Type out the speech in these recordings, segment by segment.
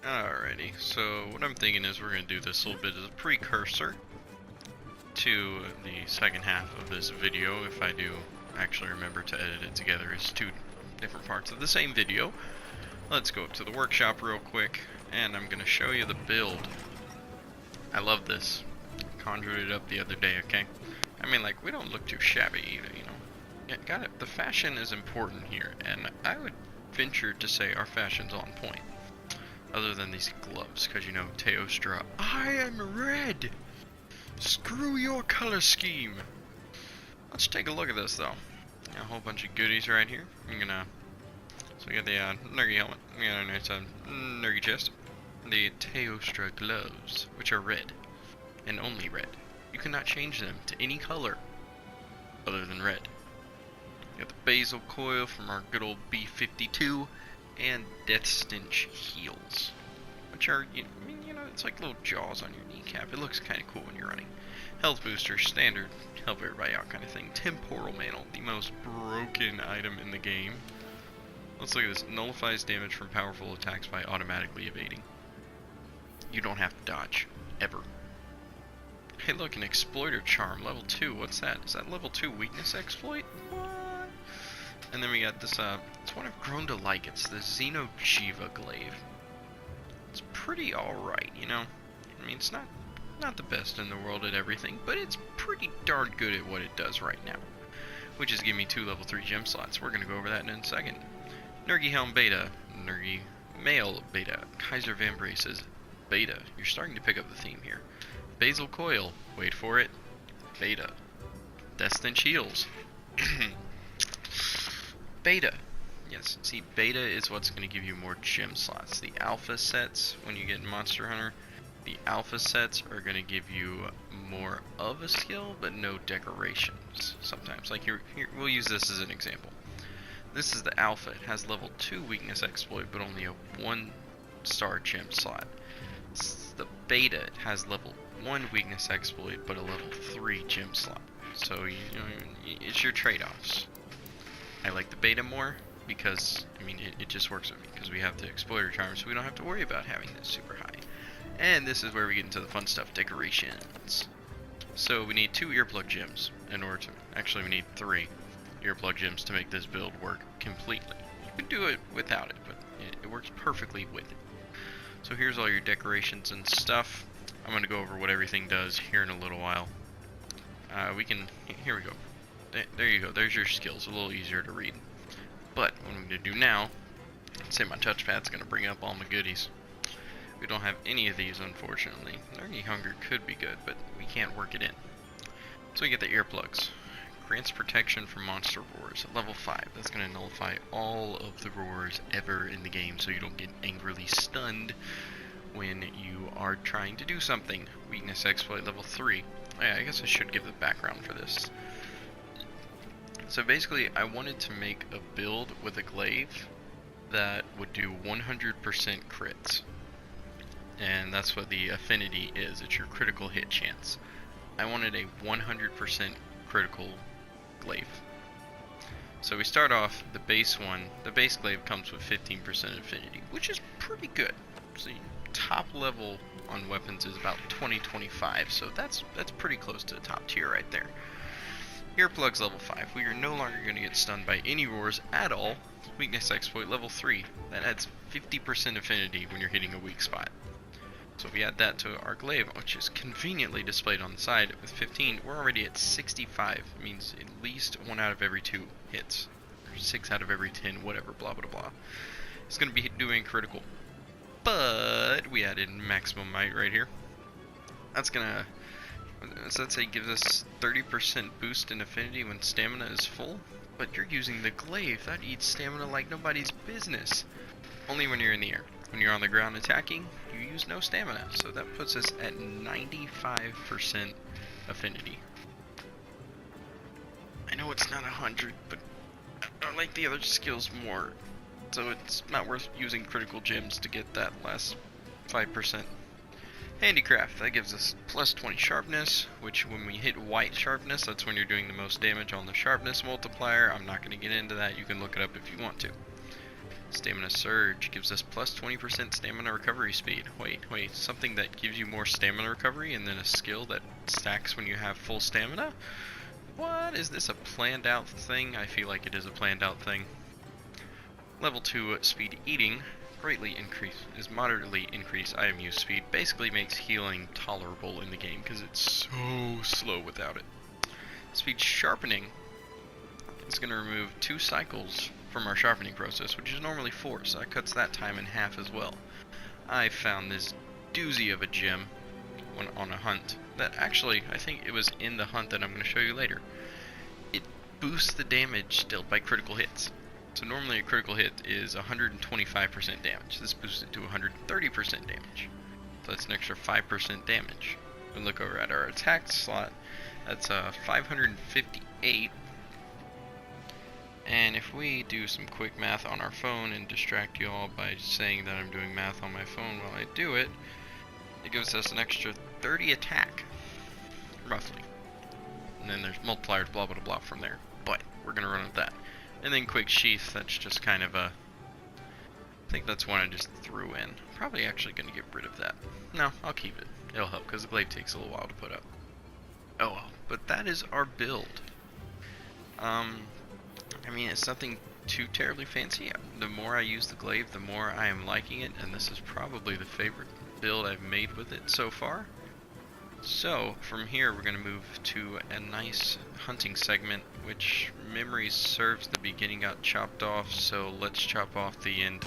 Alrighty, so what I'm thinking is we're going to do this a little bit as a precursor to the second half of this video, if I do actually remember to edit it together as two different parts of the same video. Let's go up to the workshop real quick, and I'm going to show you the build. I love this. Conjured it up the other day, okay? I mean, like, we don't look too shabby either, you know? Yeah, got it. The fashion is important here, and I would venture to say our fashion's on point. Other than these gloves, because you know, Teostra, I am red! Screw your color scheme! Let's take a look at this though. A whole bunch of goodies right here. I'm gonna. So we got the Nergy helmet, we got a nice Nergy chest, the Teostra gloves, which are red, and only red. You cannot change them to any color other than red. We got the basil coil from our good old B-52. And Death Stench heels, which are, you know, it's like little jaws on your kneecap. It looks kind of cool when you're running. Health booster, standard, help everybody out kind of thing. Temporal mantle, the most broken item in the game. Let's look at this. Nullifies damage from powerful attacks by automatically evading. You don't have to dodge, ever. Hey look, an exploiter charm, level 2. What's that? Is that level 2 weakness exploit? What? And then we got this, it's one I've grown to like. It's the Xenojiva glaive. It's pretty alright, you know? I mean, it's not the best in the world at everything, but it's pretty darn good at what it does right now. Which is giving me 2 level 3 gem slots. We're going to go over that in a second. Nergy Helm Beta. Nergy Male Beta. Kaiser Van Braces Beta. You're starting to pick up the theme here. Basil Coil. Wait for it. Beta. Destin Shields. Beta. Yes, see, beta is what's going to give you more gem slots. The alpha sets, when you get Monster Hunter, the alpha sets are going to give you more of a skill, but no decorations sometimes. Like here, we'll use this as an example. This is the alpha. It has level 2 weakness exploit, but only a 1-star gem slot. The beta, it has level 1 weakness exploit, but a level 3 gem slot. So, you know, it's your trade-offs. I like the beta more because, I mean, it just works with me because we have the exploiter charm, so we don't have to worry about having this super high. And this is where we get into the fun stuff, decorations. So we need 2 earplug gems in order to, actually we need 3 earplug gems to make this build work completely. You can do it without it, but it works perfectly with it. So here's all your decorations and stuff. I'm going to go over what everything does here in a little while. Here we go. There you go, there's your skills, a little easier to read. But what I'm going to do now, say my touchpad's going to bring up all my goodies. We don't have any of these, unfortunately. Nergy Hunger could be good, but we can't work it in. So we get the earplugs. Grants protection from monster roars at level 5. That's going to nullify all of the roars ever in the game, so you don't get angrily stunned when you are trying to do something. Weakness exploit level 3. Oh, yeah, I guess I should give the background for this. So basically, I wanted to make a build with a glaive that would do 100% crits. And that's what the affinity is. It's your critical hit chance. I wanted a 100% critical glaive. So we start off, the base one, the base glaive comes with 15% affinity, which is pretty good. So top level on weapons is about 20-25, so that's pretty close to the top tier right there. Earplugs level 5. We are no longer going to get stunned by any roars at all. Weakness exploit level 3. That adds 50% affinity when you're hitting a weak spot. So if we add that to our glaive, which is conveniently displayed on the side with 15, we're already at 65. It means at least 1 out of every 2 hits. Or 6 out of every 10, whatever, blah blah blah. It's going to be doing critical. But we added maximum might right here. That's going to... So let's say gives us 30% boost in affinity when stamina is full, but you're using the glaive. That eats stamina like nobody's business. Only when you're in the air. When you're on the ground attacking, you use no stamina. So that puts us at 95% affinity. I know it's not 100, but I like the other skills more. So it's not worth using critical gems to get that last 5%. Handicraft, that gives us plus 20 sharpness, which when we hit white sharpness, that's when you're doing the most damage on the sharpness multiplier. I'm not going to get into that, you can look it up if you want to. Stamina Surge gives us plus 20% stamina recovery speed. Wait, something that gives you more stamina recovery and then a skill that stacks when you have full stamina? What? Is this a planned out thing? I feel like it is a planned out thing. Level 2 Speed Eating moderately increased item use speed. Basically makes healing tolerable in the game because it's so slow without it. Speed Sharpening is going to remove 2 cycles from our sharpening process, which is normally 4, so that cuts that time in half as well. I found this doozy of a gem on a hunt that actually, I think it was in the hunt that I'm going to show you later. It boosts the damage dealt by critical hits. So normally a critical hit is 125% damage. This boosts it to 130% damage. So that's an extra 5% damage. We look over at our attack slot. That's 558. And if we do some quick math on our phone and distract you all by saying that I'm doing math on my phone while I do it, it gives us an extra 30 attack, roughly. And then there's multipliers, blah blah blah from there. But we're gonna run with that. And then quick sheath, that's just kind of a, I think that's one I just threw in. Probably actually gonna get rid of that. No, I'll keep it. It'll help because the glaive takes a little while to put up. Oh well, but that is our build. I mean, it's nothing too terribly fancy. The more I use the glaive, the more I am liking it, and this is probably the favorite build I've made with it so far. So, from here we're going to move to a nice hunting segment, which memory serves the beginning got chopped off, so let's chop off the end.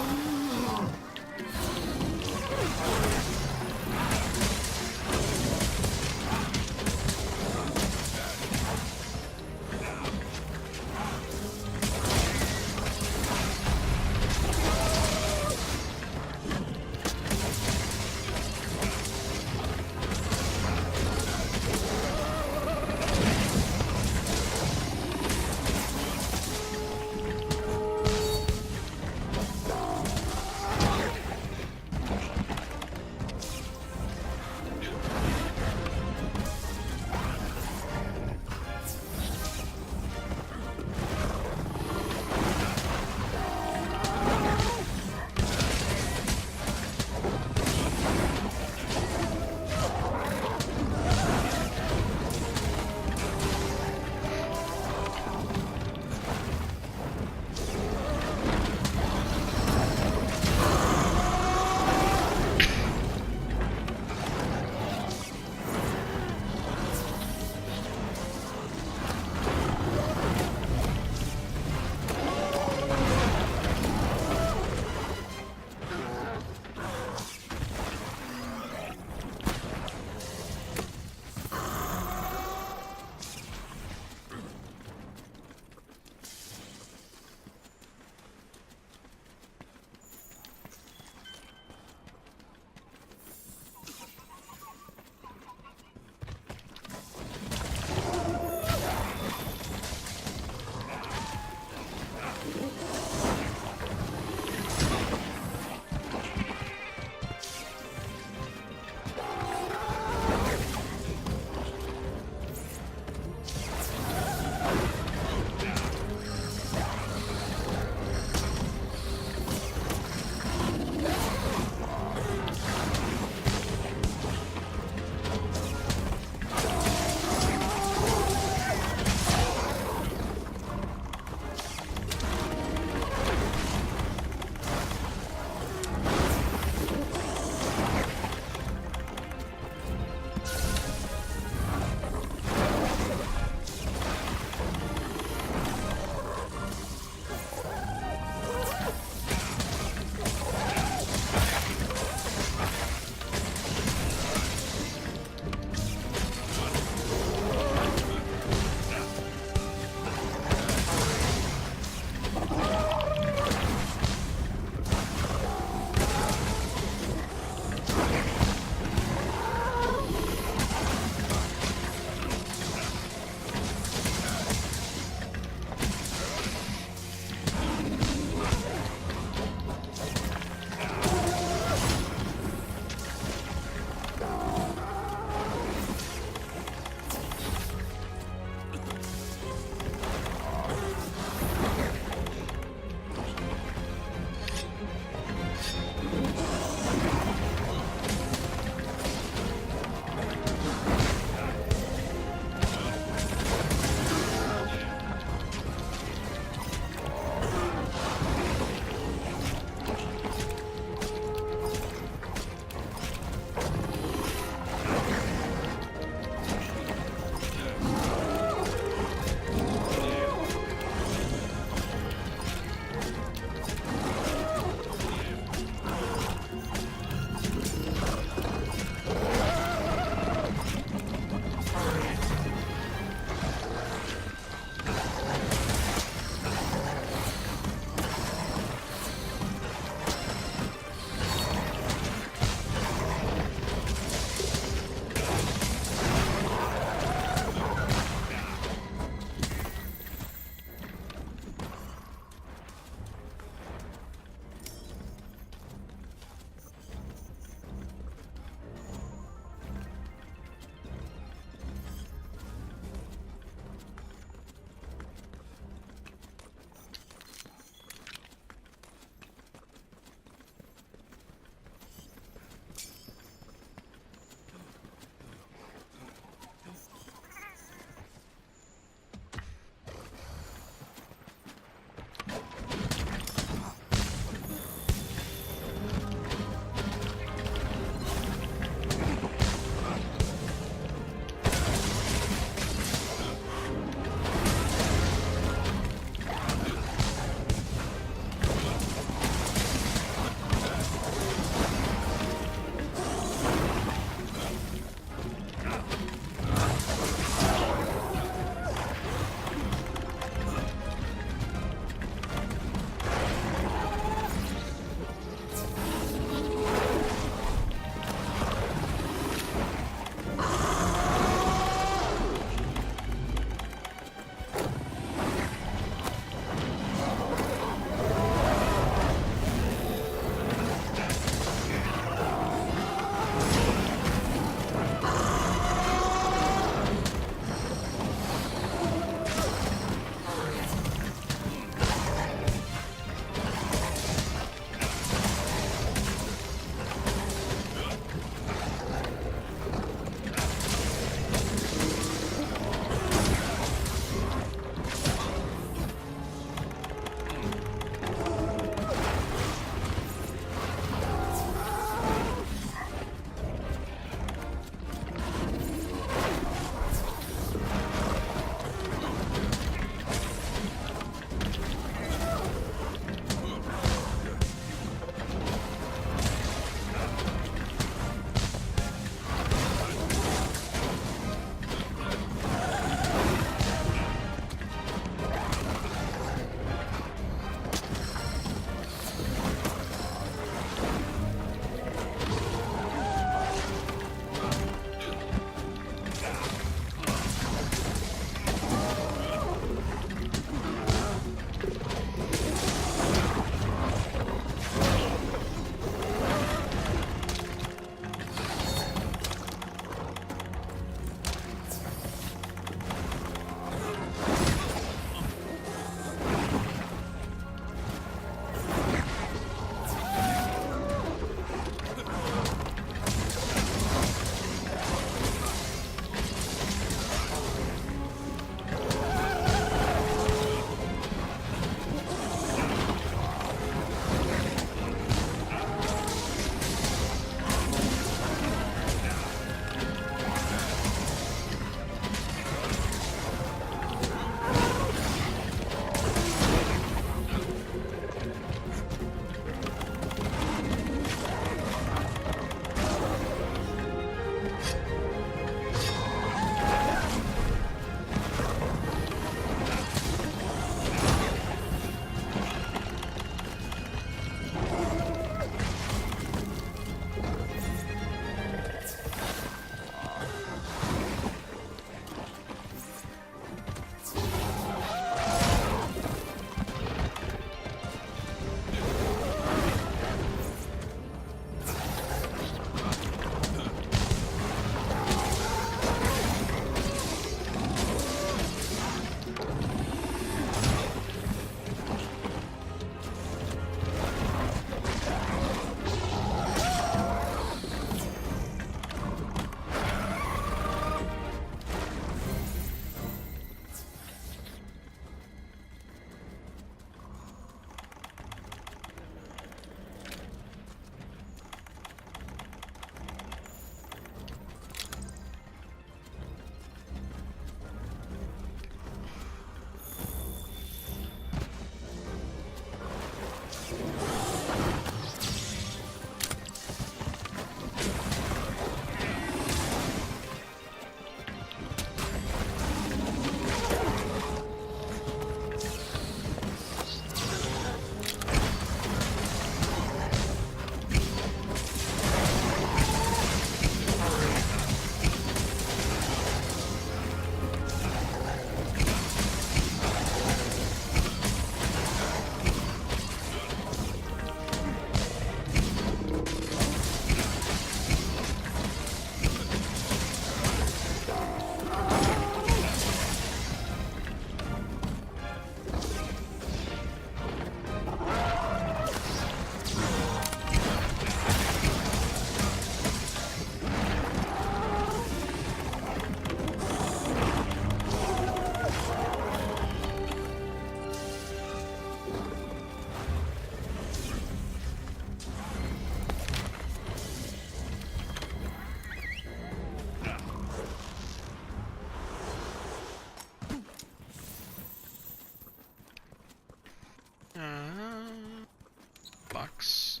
Box.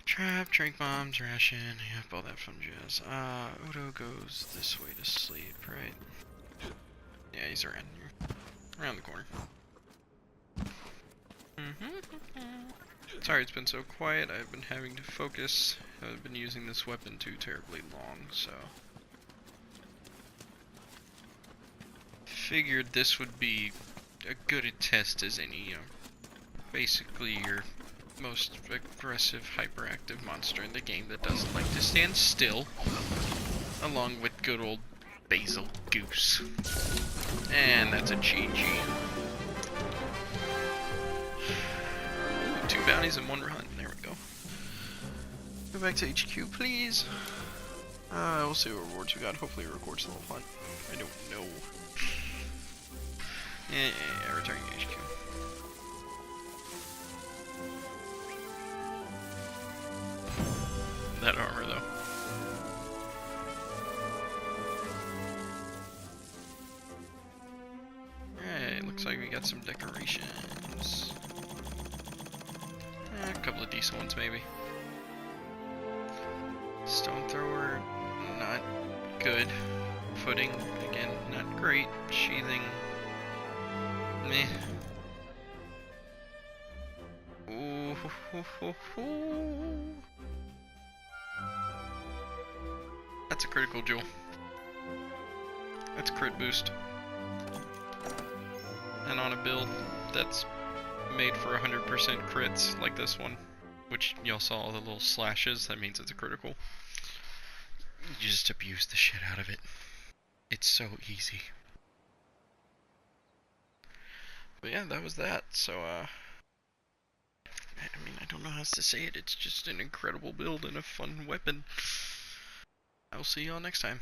Trap, drink bombs, ration, yep, all that fun jazz. Odo goes this way to sleep, right? Yeah, he's around here. Around the corner. Sorry it's been so quiet, I've been having to focus. I've been using this weapon too terribly long, so... Figured this would be a good a test as any, you know, basically your most aggressive, hyperactive monster in the game that doesn't like to stand still, along with good old Basil Goose. And that's a GG. 2 bounties in 1 run, there we go. Go back to HQ, please. We'll see what rewards we got. Hopefully it records the whole hunt. I don't know. Yeah, returning to HQ. That armor, though. Alright, looks like we got some decorations. A couple of decent ones, maybe. Stone thrower, not good. Footing, again, not great. Sheathing, meh. Ooh, That's a critical jewel. That's a crit boost. And on a build that's made for 100% crits, like this one, which y'all saw all the little slashes, that means it's a critical. You just abuse the shit out of it. It's so easy. But yeah, that was that. So, I mean, I don't know how else to say it. It's just an incredible build and a fun weapon. I'll see y'all next time.